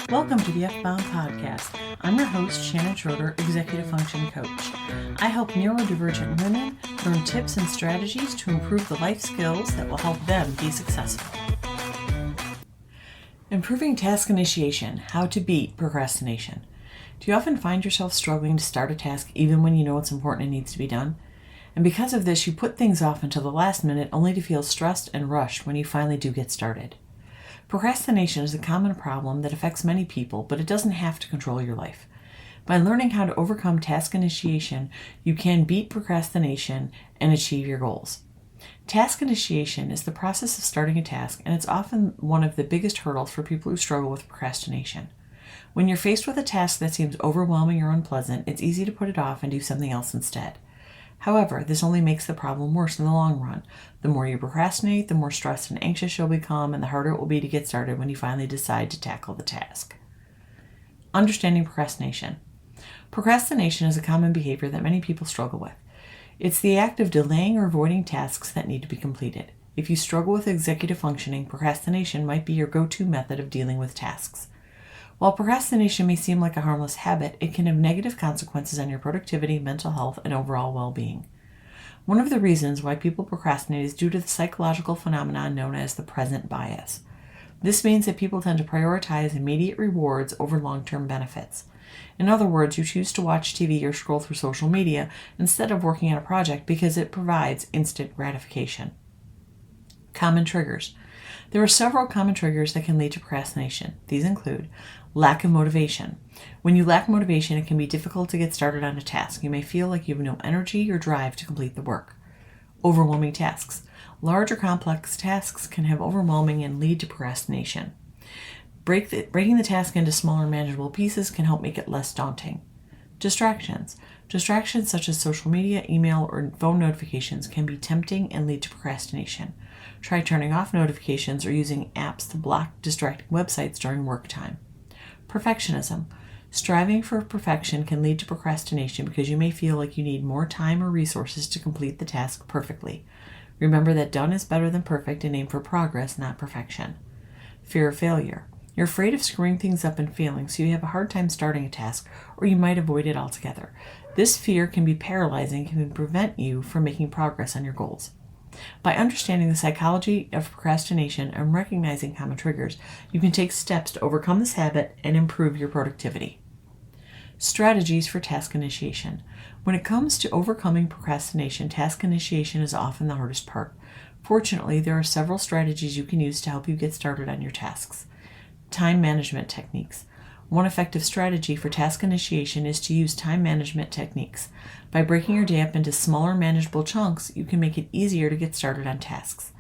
Welcome to the F-Bound Podcast. I'm your host, Shannon Schroeder, Executive Function Coach. I help neurodivergent women learn tips and strategies to improve the life skills that will help them be successful. Improving task initiation, how to beat procrastination. Do you often find yourself struggling to start a task even when you know it's important and needs to be done? And because of this, you put things off until the last minute only to feel stressed and rushed when you finally do get started. Procrastination is a common problem that affects many people, but it doesn't have to control your life. By learning how to overcome task initiation, you can beat procrastination and achieve your goals. Task initiation is the process of starting a task, and it's often one of the biggest hurdles for people who struggle with procrastination. When you're faced with a task that seems overwhelming or unpleasant, it's easy to put it off and do something else instead. However, this only makes the problem worse in the long run. The more you procrastinate, the more stressed and anxious you'll become, and the harder it will be to get started when you finally decide to tackle the task. Understanding procrastination. Procrastination is a common behavior that many people struggle with. It's the act of delaying or avoiding tasks that need to be completed. If you struggle with executive functioning, procrastination might be your go-to method of dealing with tasks. While procrastination may seem like a harmless habit, it can have negative consequences on your productivity, mental health, and overall well-being. One of the reasons why people procrastinate is due to the psychological phenomenon known as the present bias. This means that people tend to prioritize immediate rewards over long-term benefits. In other words, you choose to watch TV or scroll through social media instead of working on a project because it provides instant gratification. Common triggers. There are several common triggers that can lead to procrastination. These include lack of motivation. When you lack motivation, it can be difficult to get started on a task. You may feel like you have no energy or drive to complete the work. Overwhelming tasks. Large or complex tasks can have overwhelming and lead to procrastination. Breaking the task into smaller manageable pieces can help make it less daunting. Distractions. Distractions such as social media, email, or phone notifications can be tempting and lead to procrastination. Try turning off notifications or using apps to block distracting websites during work time. Perfectionism. Striving for perfection can lead to procrastination because you may feel like you need more time or resources to complete the task perfectly. Remember that done is better than perfect and aim for progress, not perfection. Fear of failure. You're afraid of screwing things up and failing, so you have a hard time starting a task, or you might avoid it altogether. This fear can be paralyzing and can prevent you from making progress on your goals. By understanding the psychology of procrastination and recognizing common triggers, you can take steps to overcome this habit and improve your productivity. Strategies for task initiation. When it comes to overcoming procrastination, task initiation is often the hardest part. Fortunately, there are several strategies you can use to help you get started on your tasks. Time management techniques. One effective strategy for task initiation is to use time management techniques. By breaking your day up into smaller, manageable chunks, you can make it easier to get started on tasks.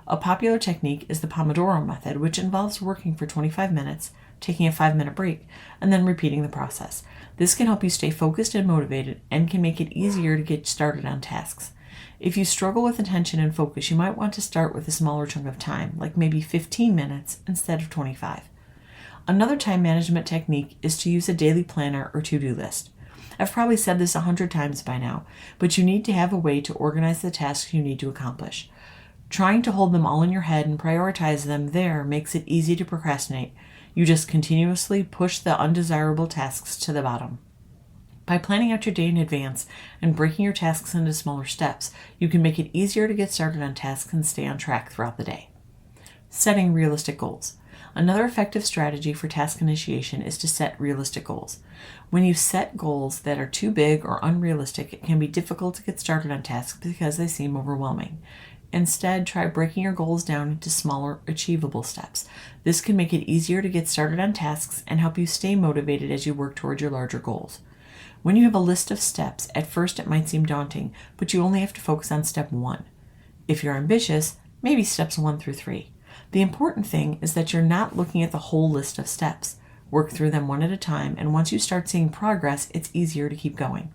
A popular technique is the Pomodoro method, which involves working for 25 minutes, taking a 5-minute break, and then repeating the process. This can help you stay focused and motivated and can make it easier to get started on tasks. If you struggle with attention and focus, you might want to start with a smaller chunk of time, like maybe 15 minutes instead of 25. Another time management technique is to use a daily planner or to-do list. I've probably said this 100 times by now, but you need to have a way to organize the tasks you need to accomplish. Trying to hold them all in your head and prioritize them there makes it easy to procrastinate. You just continuously push the undesirable tasks to the bottom. By planning out your day in advance and breaking your tasks into smaller steps, you can make it easier to get started on tasks and stay on track throughout the day. Setting realistic goals. Another effective strategy for task initiation is to set realistic goals. When you set goals that are too big or unrealistic, it can be difficult to get started on tasks because they seem overwhelming. Instead, try breaking your goals down into smaller, achievable steps. This can make it easier to get started on tasks and help you stay motivated as you work toward your larger goals. When you have a list of steps, at first it might seem daunting, but you only have to focus on step 1. If you're ambitious, maybe steps 1 through 3. The important thing is that you're not looking at the whole list of steps. Work through them one at a time, and once you start seeing progress, it's easier to keep going.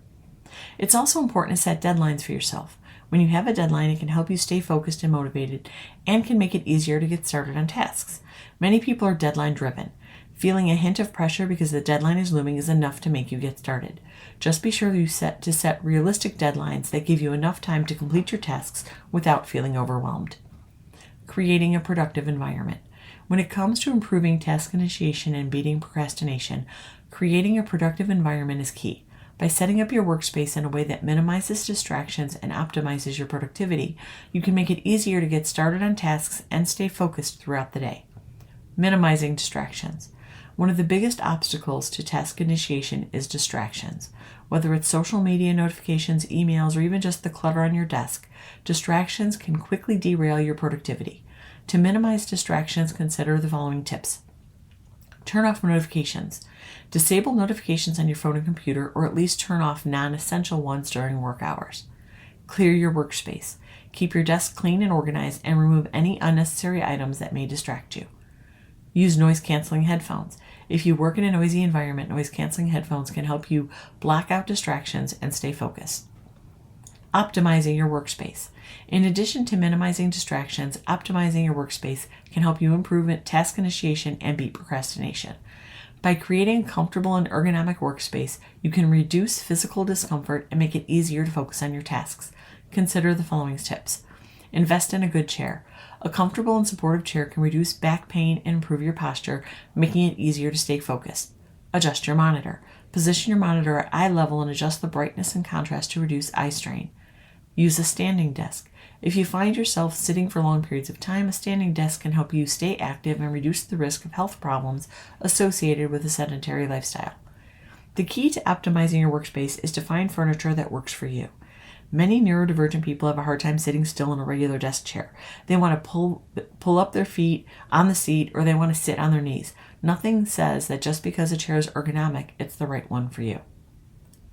It's also important to set deadlines for yourself. When you have a deadline, it can help you stay focused and motivated and can make it easier to get started on tasks. Many people are deadline driven. Feeling a hint of pressure because the deadline is looming is enough to make you get started. Just be sure you set realistic deadlines that give you enough time to complete your tasks without feeling overwhelmed. Creating a productive environment. When it comes to improving task initiation and beating procrastination, creating a productive environment is key. By setting up your workspace in a way that minimizes distractions and optimizes your productivity, you can make it easier to get started on tasks and stay focused throughout the day. Minimizing distractions. One of the biggest obstacles to task initiation is distractions. Whether it's social media notifications, emails, or even just the clutter on your desk, distractions can quickly derail your productivity. To minimize distractions, consider the following tips. Turn off notifications. Disable notifications on your phone and computer, or at least turn off non-essential ones during work hours. Clear your workspace. Keep your desk clean and organized, and remove any unnecessary items that may distract you. Use noise-canceling headphones. If you work in a noisy environment, noise-canceling headphones can help you block out distractions and stay focused. Optimizing your workspace. In addition to minimizing distractions, optimizing your workspace can help you improve task initiation and beat procrastination. By creating a comfortable and ergonomic workspace, you can reduce physical discomfort and make it easier to focus on your tasks. Consider the following tips. Invest in a good chair. A comfortable and supportive chair can reduce back pain and improve your posture, making it easier to stay focused. Adjust your monitor. Position your monitor at eye level and adjust the brightness and contrast to reduce eye strain. Use a standing desk. If you find yourself sitting for long periods of time, a standing desk can help you stay active and reduce the risk of health problems associated with a sedentary lifestyle. The key to optimizing your workspace is to find furniture that works for you. Many neurodivergent people have a hard time sitting still in a regular desk chair. They want to pull up their feet on the seat, or they want to sit on their knees. Nothing says that just because a chair is ergonomic, it's the right one for you.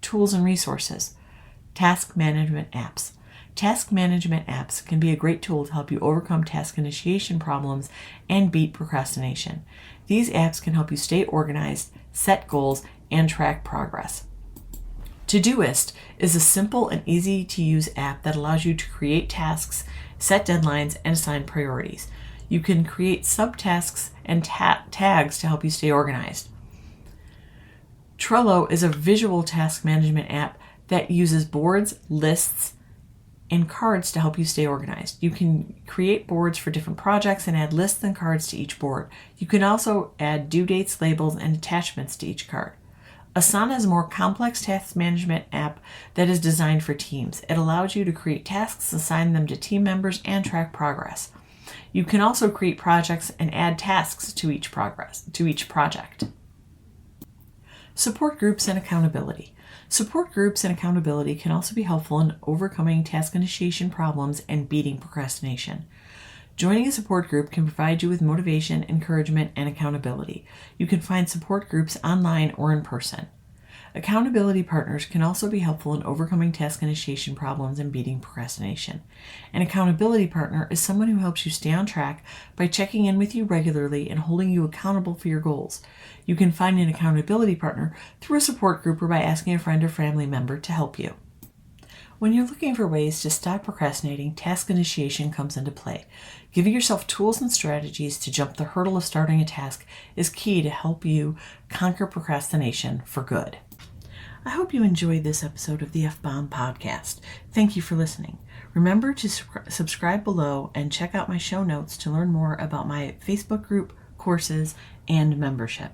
Tools and resources. Task management apps. Task management apps can be a great tool to help you overcome task initiation problems and beat procrastination. These apps can help you stay organized, set goals, and track progress. Todoist is a simple and easy-to-use app that allows you to create tasks, set deadlines, and assign priorities. You can create subtasks and tags to help you stay organized. Trello is a visual task management app that uses boards, lists, and cards to help you stay organized. You can create boards for different projects and add lists and cards to each board. You can also add due dates, labels, and attachments to each card. Asana is a more complex task management app that is designed for teams. It allows you to create tasks, assign them to team members, and track progress. You can also create projects and add tasks to each project. Support groups and accountability. Support groups and accountability can also be helpful in overcoming task initiation problems and beating procrastination. Joining a support group can provide you with motivation, encouragement, and accountability. You can find support groups online or in person. Accountability partners can also be helpful in overcoming task initiation problems and beating procrastination. An accountability partner is someone who helps you stay on track by checking in with you regularly and holding you accountable for your goals. You can find an accountability partner through a support group or by asking a friend or family member to help you. When you're looking for ways to stop procrastinating, task initiation comes into play. Giving yourself tools and strategies to jump the hurdle of starting a task is key to help you conquer procrastination for good. I hope you enjoyed this episode of the F-Bomb podcast. Thank you for listening. Remember to subscribe below and check out my show notes to learn more about my Facebook group, courses, and membership.